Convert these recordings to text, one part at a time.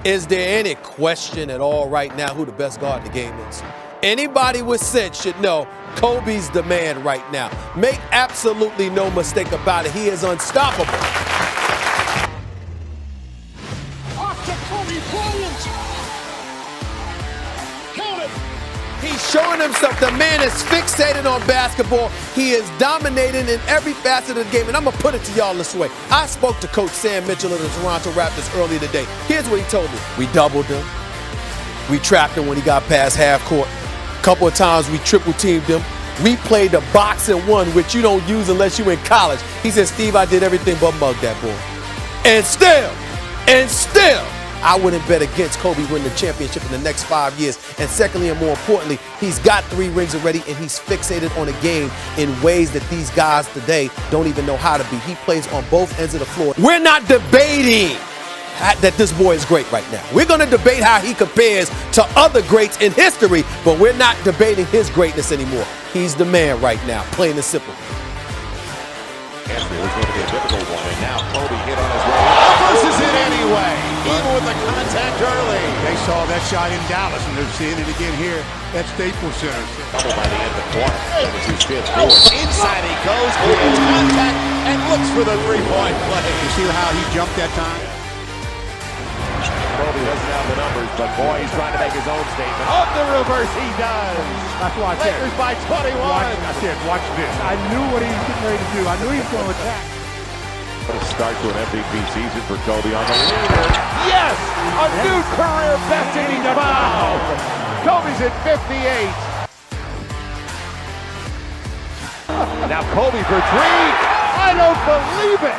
Is there any question at all right now who the best guard in the game is? Anybody with sense should know Kobe's the man right now. Make absolutely no mistake about it. He is unstoppable. Off to Kobe Bryant. Count it. He's showing himself. The man is fixated on basketball. He is dominating in every facet of the game. And I'm going to put it to y'all this way. I spoke to Coach Sam Mitchell of the Toronto Raptors earlier today. Here's what he told me. We doubled him. We trapped him when he got past half court. A couple of times we triple teamed him. We played the box and one, which you don't use unless you're in college. He said, Steve, I did everything but mug that boy. And still, I wouldn't bet against Kobe winning the championship in the next 5 years. And secondly, and more importantly, he's got 3 rings already, and he's fixated on a game in ways that these guys today don't even know how to be. He plays on both ends of the floor. We're not debating that this boy is great right now. We're going to debate how he compares to other greats in history, but we're not debating his greatness anymore. He's the man right now, plain and simple. It was going to be a difficult one, and now Kobe hit on his way. Versus it anyway, even with the contact early. They saw that shot in Dallas, and they're seeing it again here at Staples Center. Double by the end of the quarter. That was his 5th goal. Inside he goes, creates contact, and looks for the three-point play. You see how he jumped that time? Kobe doesn't have the numbers, but boy, he's trying to make his own statement. Of the reverse, he does. That's why I said. Lakers by 21. I said, watch this. I knew what he was getting ready to do. I knew he was going to attack. What a start to an MVP season for Kobe on the leader. Yes! A new career best, and he's fouled. Kobe's at 58. Now Kobe for 3. I don't believe it.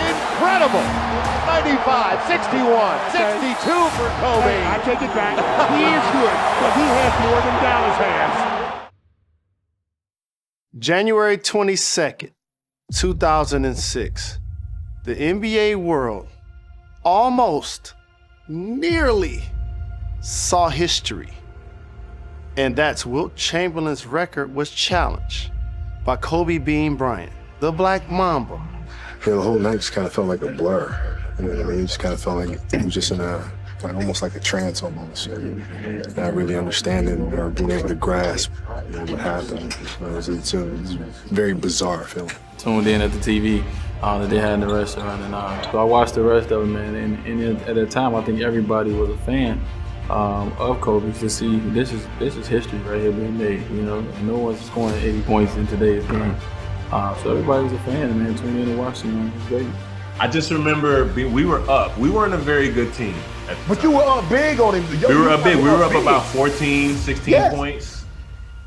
Incredible. 95, 61, 62 for Kobe. Hey, I take it back. He is good, but he has more than Dallas has. January 22nd, 2006, the NBA world almost, nearly saw history. And that's Wilt Chamberlain's record was challenged by Kobe Bryant, the Black Mamba. You know, the whole night just kind of felt like a blur. You know what I mean? It just kind of felt like it was just in a, like almost like a trance almost. Not really understanding or being able to grasp what happened. It's a very bizarre feeling. Tuned in at the TV that they had in the restaurant, and so I watched the rest of it, man. And at that time, I think everybody was a fan of Kobe to see this is history right here being made. You know, no one's scoring 80 points in today's game. So everybody was a fan, man. Tuned in and watched him. It was great. I just remember we were up. We weren't a very good team. But you were up big on him. We were up big. We were up about 14, 16 points.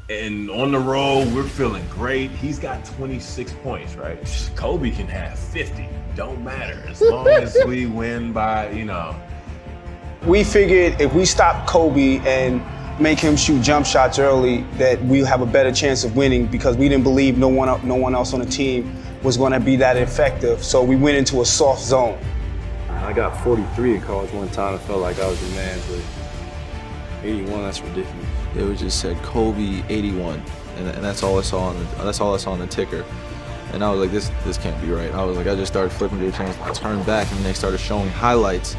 And on the road, we're feeling great. He's got 26 points, right? Kobe can have 50. Don't matter. As long as we win by, you know. We figured if we stop Kobe and make him shoot jump shots early, that we'll have a better chance of winning, because we didn't believe no one else on the team was going to be that effective. So we went into a soft zone. I got 43 in college one time. I felt like I was the man, but 81, that's ridiculous. It was just said Kobe 81, and that's all I saw on the ticker. And I was like, this can't be right. I was like, I just started flipping through the channels. I turned back, and they started showing highlights.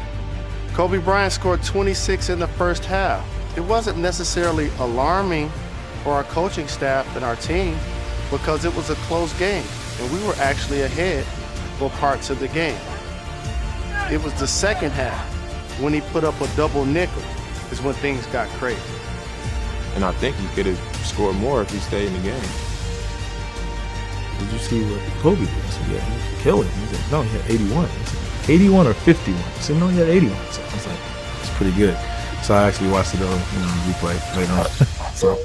Kobe Bryant scored 26 in the first half. It wasn't necessarily alarming for our coaching staff and our team, because it was a close game, and we were actually ahead for parts of the game. It was the second half, when he put up a double nickel, is when things got crazy. And I think he could have scored more if he stayed in the game. Did you see what Kobe did? I said, yeah, he killed it. He said, no, he had 81. I said, 81 or 51? He said, no, he had 81. So I was like, that's pretty good. So I actually watched the replay later on. So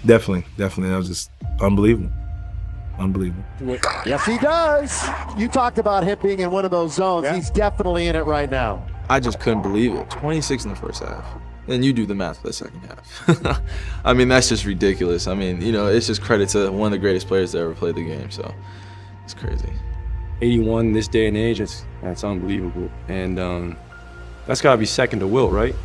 definitely, that was just unbelievable. Unbelievable. Yes, he does. You talked about him being in one of those zones. Yeah. He's definitely in it right now. I just couldn't believe it. 26 in the first half. And you do the math for the second half. I mean, that's just ridiculous. I mean, you know, it's just credit to one of the greatest players to ever play the game. So it's crazy. 81 in this day and age, that's unbelievable. And that's got to be second to Wilt, right?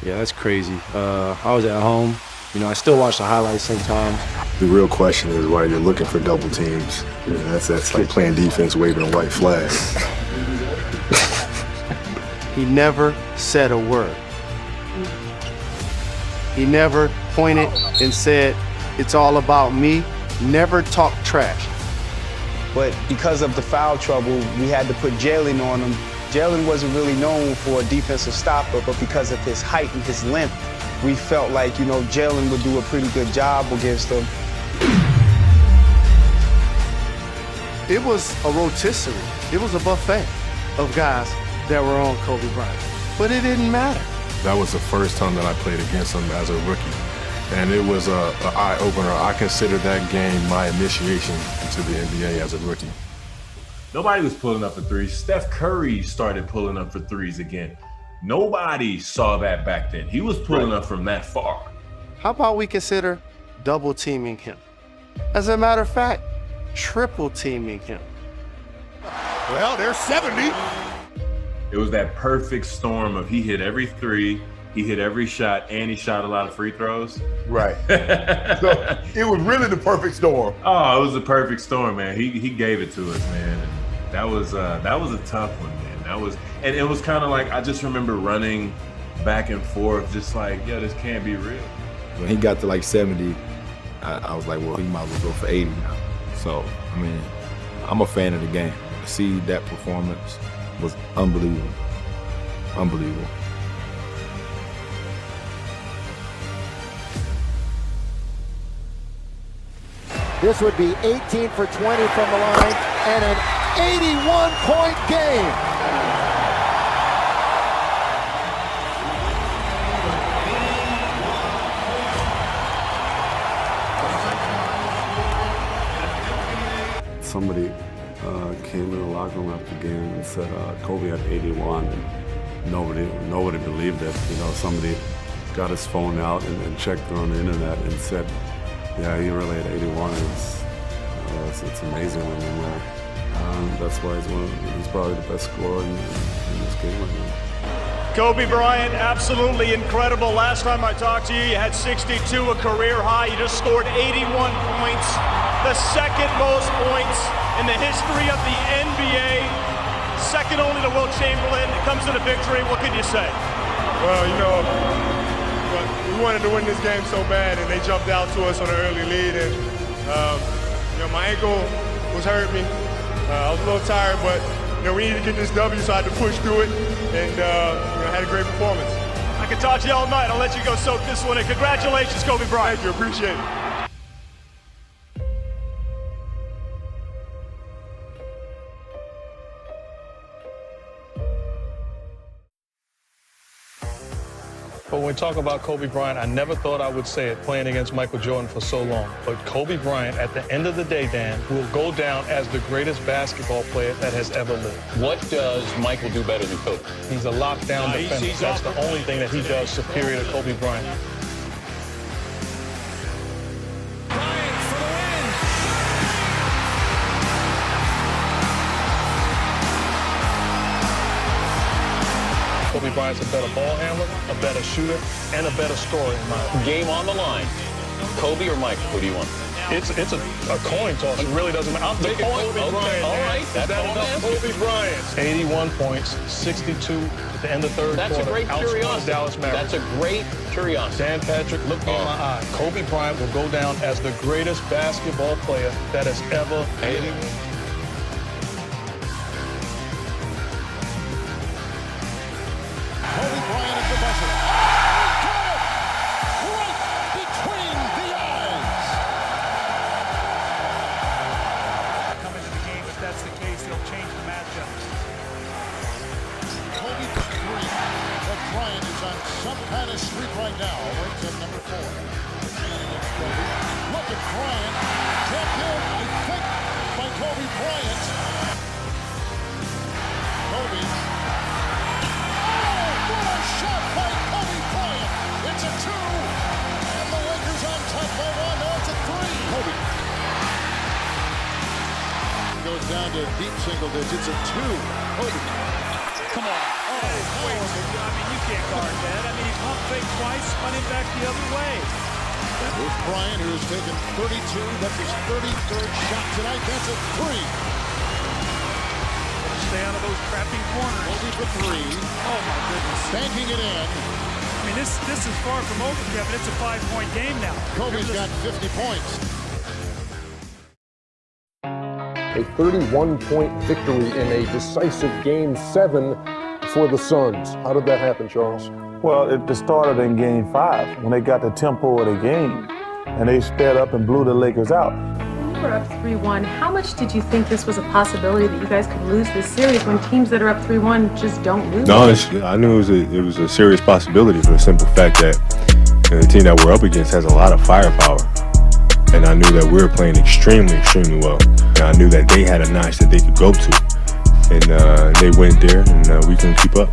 Yeah, that's crazy. I was at home. You know, I still watch the highlights sometimes. The real question is why you're looking for double teams. You know, that's like playing defense, waving a white flag. he never said a word. He never pointed and said, it's all about me. Never talked trash. But because of the foul trouble, we had to put Jalen on him. Jalen wasn't really known for a defensive stopper, but because of his height and his length, we felt like, you know, Jalen would do a pretty good job against him. It was a rotisserie. It was a buffet of guys that were on Kobe Bryant. But it didn't matter. That was the first time that I played against him as a rookie. And it was an eye-opener. I consider that game my initiation into the NBA as a rookie. Nobody was pulling up for threes. Steph Curry started pulling up for threes again. Nobody saw that back then. He was pulling up from that far. How about we consider double teaming him? As a matter of fact, triple teaming him. Well, there's 70. It was that perfect storm of he hit every three, he hit every shot, and he shot a lot of free throws. Right. So it was really the perfect storm. Oh, it was the perfect storm, man. He gave it to us, man. And that was a tough one, man. And it was kind of like, I just remember running back and forth, just like, yeah, this can't be real. When he got to like 70, I was like, well, he might as well go for 80 now. So, I mean, I'm a fan of the game. To see that performance was unbelievable. Unbelievable. This would be 18 for 20 from the line and an 81-point game. Somebody came in the locker room after the game and said Kobe had 81. And nobody believed it. You know, somebody got his phone out and checked it on the internet and said, yeah, he really had 81. It's amazing. I mean, that's why he's probably the best scorer in this game right now. Kobe Bryant, absolutely incredible. Last time I talked to you, you had 62, a career high. You just scored 81 points, the second most points in the history of the NBA. Second only to Will Chamberlain. It comes to the victory. What can you say? Well, you know, we wanted to win this game so bad, and they jumped out to us on an early lead. And you know, my ankle was hurting me. I was a little tired, but you know, we needed to get this W, so I had to push through it, and you know, had a great performance. I could talk to you all night. I'll let you go soak this one in. Congratulations, Kobe Bryant. Thank you. Appreciate it. But when we talk about Kobe Bryant, I never thought I would say it playing against Michael Jordan for so long. But Kobe Bryant, at the end of the day, Dan, will go down as the greatest basketball player that has ever lived. What does Michael do better than Kobe? He's a lockdown defender. That's the only thing that he does superior to Kobe Bryant. Kobe Bryant's a better ball handler, a better shooter, and a better scorer in my opinion. Game on the line. Kobe or Michael? Who do you want? It's a coin toss. It really doesn't matter. I'm taking Kobe Bryant. All right. Is that enough? Kobe Bryant. 81 points, 62 at the end of third quarter. That's a great curiosity. Dallas Mavericks. That's a great curiosity. Dan Patrick, look me in my eye. Kobe Bryant will go down as the greatest basketball player that has ever lived. Kobe Bryant at the buzzer. Right between the eyes. Come into the game, if that's the case, he'll change the matchup. Kobe for three, but Bryant is on some kind of streak right now. Ranks at number 4. Kobe. Look at Bryant. Tapped in, I think, by Kobe Bryant. Kobe. Shot by Kobe Bryant. It's a 2. And the Lakers on top by 1. Now it's a 3. Kobe. Goes down to deep single digits. A 2. Kobe. Come on. Oh, wait. I mean, you can't guard that. I mean, he pump fake twice, spun him back the other way. Here's Bryant, who has taken 32. That's his 33rd shot tonight. That's a 3. Stay out of those trapping corners. Kobe for three. Oh my goodness. Banking it in. I mean, this is far from over, Kevin. It's a 5-point game now. Kobe's got 50 points. A 31-point victory in a decisive Game 7 for the Suns. How did that happen, Charles? Well, it started in Game 5 when they got the tempo of the game, and they sped up and blew the Lakers out. When you were up 3-1, how much did you think this was a possibility that you guys could lose this series when teams that are up 3-1 just don't lose? No, I knew it was a serious possibility for the simple fact that the team that we're up against has a lot of firepower. And I knew that we were playing extremely, extremely well. And I knew that they had a notch that they could go to. And they went there, and we couldn't keep up.